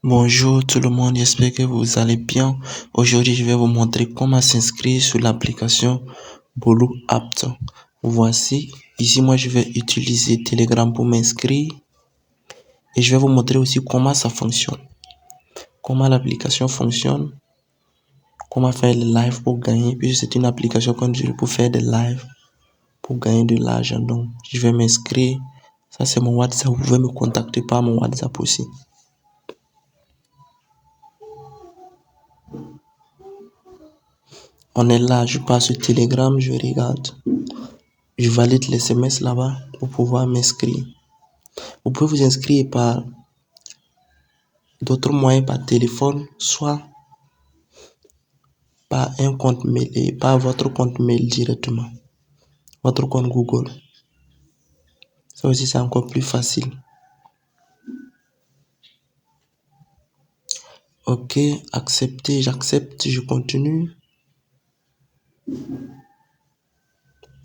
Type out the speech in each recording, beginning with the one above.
Bonjour tout le monde, j'espère que vous allez bien. Aujourd'hui, je vais vous montrer comment s'inscrire sur l'application Bolu Apt. Voici, ici moi je vais utiliser Telegram pour m'inscrire et je vais vous montrer aussi comment ça fonctionne. Comment l'application fonctionne, comment faire les lives pour gagner, puisque c'est une application qu'on utilise pour faire des lives, pour gagner de l'argent. Donc, je vais m'inscrire. Ça c'est mon WhatsApp, vous pouvez me contacter par mon WhatsApp aussi. On est là, je passe sur Telegram, je regarde. Je valide les SMS là-bas pour pouvoir m'inscrire. Vous pouvez vous inscrire par d'autres moyens, par téléphone, soit par un compte mail et par votre compte mail directement, votre compte Google. Ça aussi, c'est encore plus facile. Ok, accepter, j'accepte, je continue.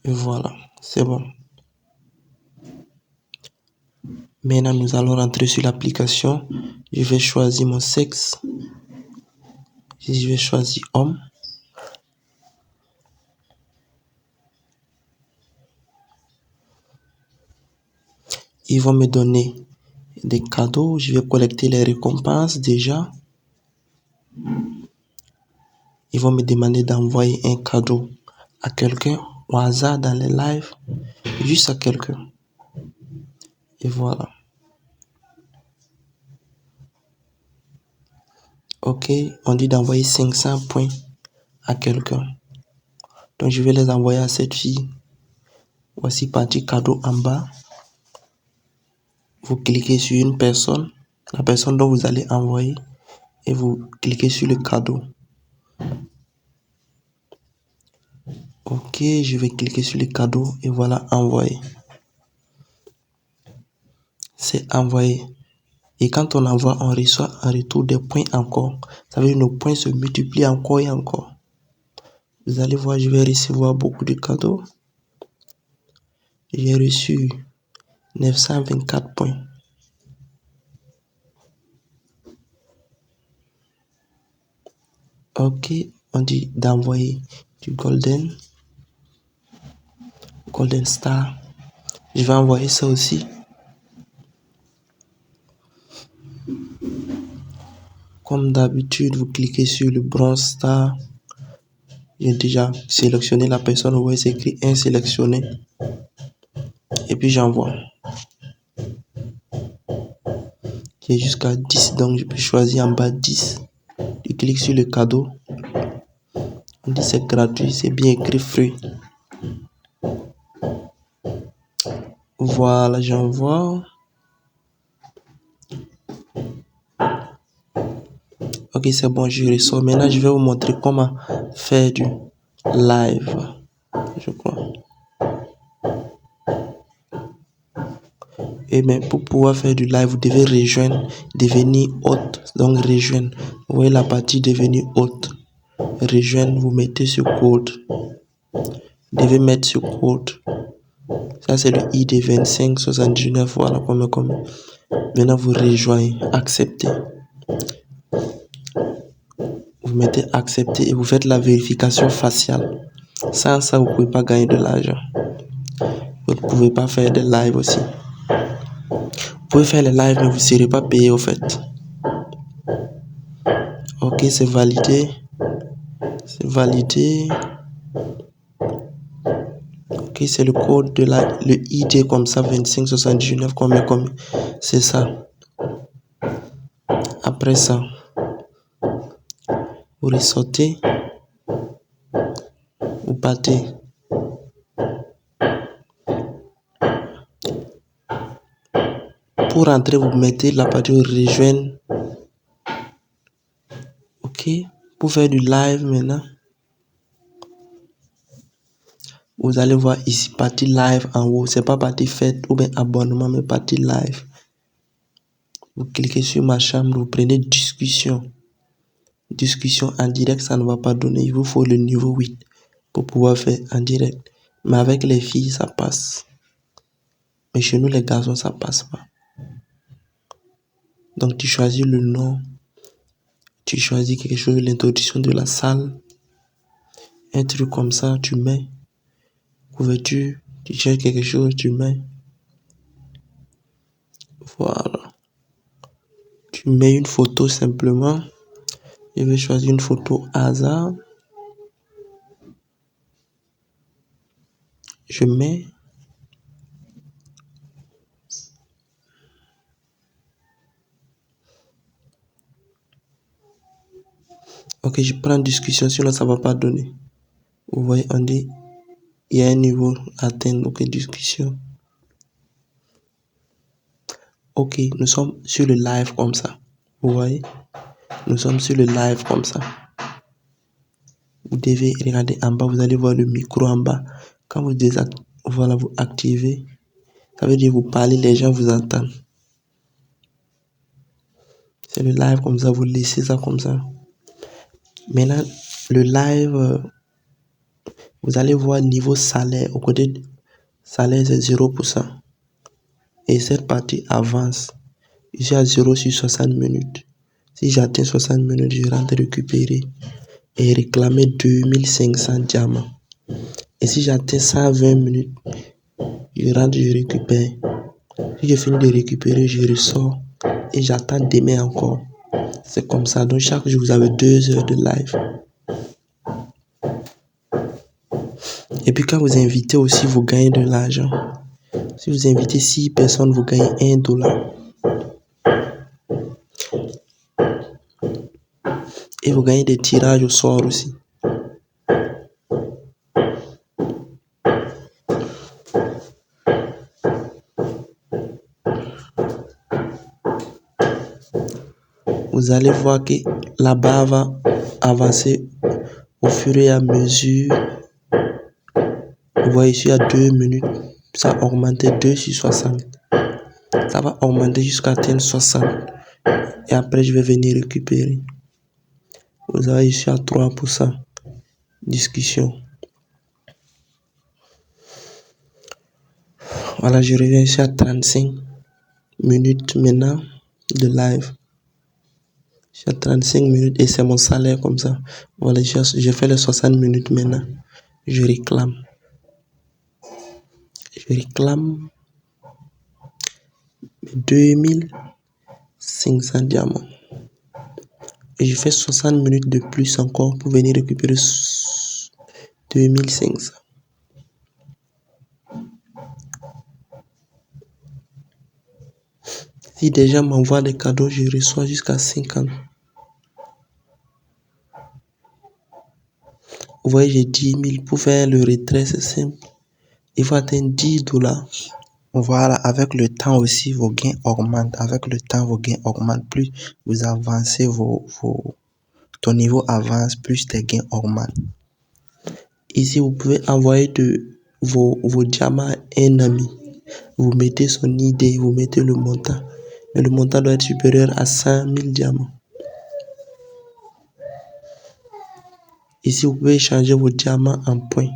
Et voilà, c'est bon. Maintenant, nous allons rentrer sur l'application. Je vais choisir mon sexe. Je vais choisir homme. Ils vont me donner des cadeaux. Je vais collecter les récompenses déjà. Ils vont me demander d'envoyer un cadeau à quelqu'un au hasard dans les lives, juste à quelqu'un. Et voilà. Ok, on dit d'envoyer 500 points à quelqu'un. Donc je vais les envoyer à cette fille. Voici partie cadeau en bas. Vous cliquez sur une personne, la personne dont vous allez envoyer, et vous cliquez sur le cadeau. Ok, je vais cliquer sur le cadeau et voilà, envoyer. C'est envoyé. Et quand on envoie, on reçoit en retour des points encore. Ça veut dire que nos points se multiplient encore et encore. Vous allez voir, je vais recevoir beaucoup de cadeaux. J'ai reçu 924 points. Ok, on dit d'envoyer du golden star. Je vais envoyer ça aussi. Comme d'habitude, vous cliquez sur le bronze star. J'ai déjà sélectionné la personne. Vous voyez, c'est écrit un sélectionné. Et puis j'envoie. J'ai jusqu'à 10, donc je peux choisir en bas 10. Je clique sur le cadeau. On dit c'est gratuit, c'est bien écrit free. Voilà, j'envoie. Ok, c'est bon, je reçois. Maintenant, je vais vous montrer comment faire du live. Je crois. Et bien, pour pouvoir faire du live, vous devez rejoindre, devenir hôte. Donc, rejoindre. Vous voyez la partie devenir hôte. Rejoindre, vous mettez ce code. Vous devez mettre ce code. Ça, c'est le ID 2579. Voilà, comme. Maintenant, vous rejoignez. Accepter. Vous mettez accepter et vous faites la vérification faciale. Sans ça, vous ne pouvez pas gagner de l'argent. Vous ne pouvez pas faire des lives aussi. Vous pouvez faire les lives, mais vous ne serez pas payé au fait. Ok, c'est validé. C'est validé. Ok, c'est le code de le ID comme ça, 2579, combien. C'est ça. Après ça, vous ressortez. Vous partez. Pour rentrer, vous mettez la partie rejoindre. Ok, pour faire du live maintenant. Vous allez voir ici, partie live en haut. C'est pas partie fête ou bien abonnement, mais partie live. Vous cliquez sur ma chambre, vous prenez discussion. Discussion en direct, ça ne va pas donner. Il vous faut le niveau 8 pour pouvoir faire en direct. Mais avec les filles, ça passe. Mais chez nous, les garçons, ça passe pas. Donc, tu choisis le nom Tu choisis quelque chose, l'introduction de la salle. Un truc comme ça, tu mets. Couverture, tu cherches quelque chose, tu mets. Voilà. Tu mets une photo simplement. Je vais choisir une photo hasard. Je mets. Ok, je prends discussion, sinon ça va pas donner. Vous voyez, on dit, il y a un niveau à atteindre, donc discussion. Ok, nous sommes sur le live comme ça. Vous voyez, nous sommes sur le live comme ça. Vous devez regarder en bas, vous allez voir le micro en bas. Quand vous voilà, vous activez, ça veut dire vous parlez, les gens vous entendent. C'est le live comme ça, vous laissez ça comme ça. Maintenant, le live, vous allez voir niveau salaire. Au côté salaire, c'est 0%. Et cette partie avance. Je suis à 0 sur 60 minutes. Si j'atteins 60 minutes, je rentre récupérer et réclamer 2500 diamants. Et si j'atteins 120 minutes, je rentre, je récupère. Si je finis de récupérer, je ressors et j'attends demain encore. C'est comme ça. Donc chaque jour, vous avez 2 heures de live. Et puis quand vous invitez aussi, vous gagnez de l'argent. Si vous invitez 6 personnes, vous gagnez $1. Et vous gagnez des tirages au sort aussi. Vous allez voir que la barre va avancer au fur et à mesure. Vous voyez ici à 2 minutes, ça a augmenté 2 sur 60. Ça va augmenter jusqu'à atteindre 60. Et après, je vais venir récupérer. Vous avez ici à 3%. Discussion. Voilà, je reviens ici à 35 minutes maintenant de live. Je suis à 35 minutes et c'est mon salaire comme ça. Voilà, je fais les 60 minutes maintenant. Je réclame. Je réclame 2500 diamants. Et je fais 60 minutes de plus encore pour venir récupérer 2500. Si des gens m'envoient des cadeaux, je reçois jusqu'à 50. Vous voyez, j'ai 10 000. Pour faire le retrait, c'est simple. Il faut atteindre $10. Voilà, avec le temps aussi, vos gains augmentent. Avec le temps, vos gains augmentent. Plus vous avancez, ton niveau avance, plus tes gains augmentent. Ici, vous pouvez envoyer vos diamants à un ami. Vous mettez son idée, vous mettez le montant. Mais le montant doit être supérieur à 100 000 diamants. Ici, vous pouvez échanger vos diamants en points.